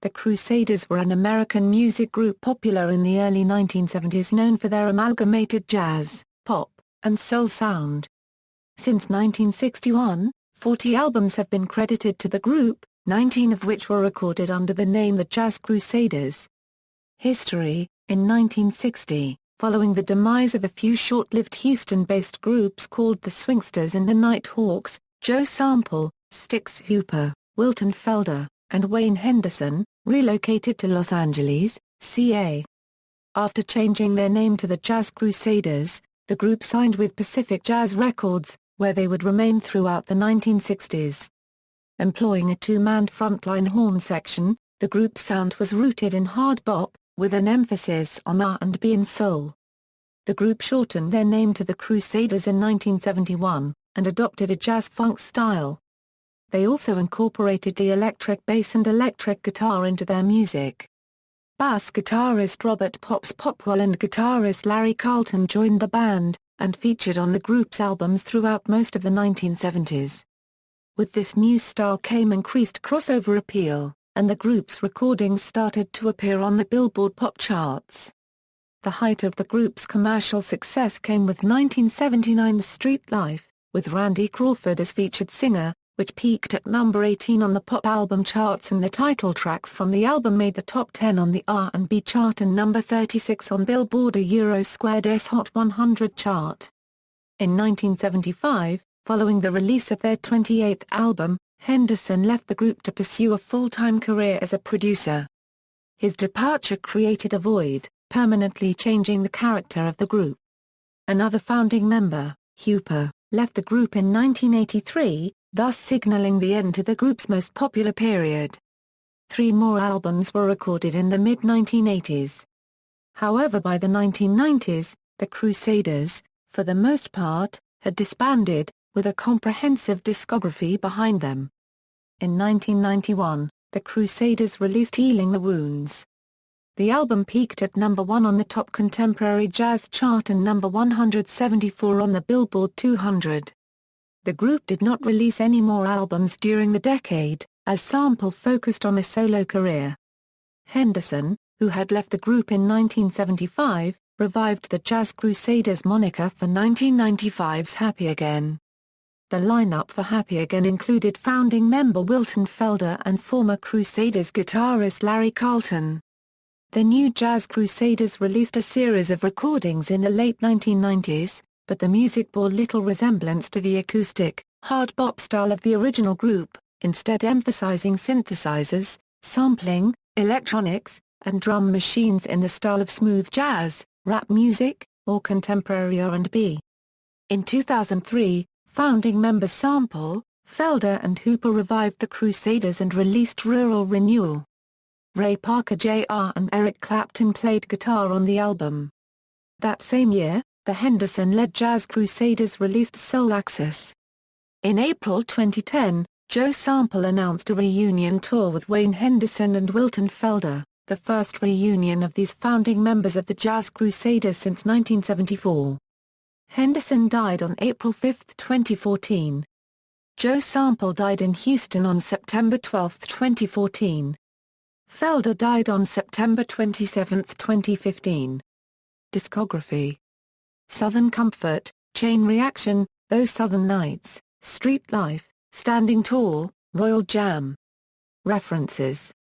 The Crusaders were an American music group popular in the early 1970s known for their amalgamated jazz, pop, and soul sound. Since 1961, 40 albums have been credited to the group, 19 of which were recorded under the name the Jazz Crusaders. History: in 1960, following the demise of a few short-lived Houston-based groups called the Swingsters and the Nighthawks, Joe Sample, Styx Hooper, Wilton Felder, and Wayne Henderson, relocated to Los Angeles, CA. After changing their name to the Jazz Crusaders, the group signed with Pacific Jazz Records, where they would remain throughout the 1960s. Employing a two-man frontline horn section, the group's sound was rooted in hard bop, with an emphasis on R&B and soul. The group shortened their name to the Crusaders in 1971, and adopted a jazz-funk style. They also incorporated the electric bass and electric guitar into their music. Bass guitarist Robert "Pops" Popwell and guitarist Larry Carlton joined the band, and featured on the group's albums throughout most of the 1970s. With this new style came increased crossover appeal, and the group's recordings started to appear on the Billboard pop charts. The height of the group's commercial success came with 1979's Street Life, with Randy Crawford as featured singer, which peaked at number 18 on the pop album charts, and the title track from the album made the top 10 on the R&B chart and number 36 on Billboard Eurosquared's Hot 100 chart. In 1975, following the release of their 28th album, Henderson left the group to pursue a full-time career as a producer. His departure created a void, permanently changing the character of the group. Another founding member, Hooper, left the group in 1983, thus signaling the end to the group's most popular period. 3 more albums were recorded in the mid-1980s. However, by the 1990s, the Crusaders, for the most part, had disbanded, with a comprehensive discography behind them. In 1991, the Crusaders released Healing the Wounds. The album peaked at number 1 on the top contemporary jazz chart and number 174 on the Billboard 200. The group did not release any more albums during the decade, as Sample focused on a solo career. Henderson, who had left the group in 1975, revived the Jazz Crusaders moniker for 1995's Happy Again. The lineup for Happy Again included founding member Wilton Felder and former Crusaders guitarist Larry Carlton. The new Jazz Crusaders released a series of recordings in the late 1990s, but the music bore little resemblance to the acoustic, hard bop style of the original group, instead emphasizing synthesizers, sampling, electronics, and drum machines in the style of smooth jazz, rap music, or contemporary R&B. In 2003, founding members Sample, Felder and Hooper revived the Crusaders and released Rural Renewal. Ray Parker Jr. and Eric Clapton played guitar on the album. That same year, the Henderson-led Jazz Crusaders released Soul Access. In April 2010, Joe Sample announced a reunion tour with Wayne Henderson and Wilton Felder, the first reunion of these founding members of the Jazz Crusaders since 1974. Henderson died on April 5, 2014. Joe Sample died in Houston on September 12, 2014. Felder died on September 27, 2015. Discography: Southern Comfort, Chain Reaction, Those Southern Nights, Street Life, Standing Tall, Royal Jam. References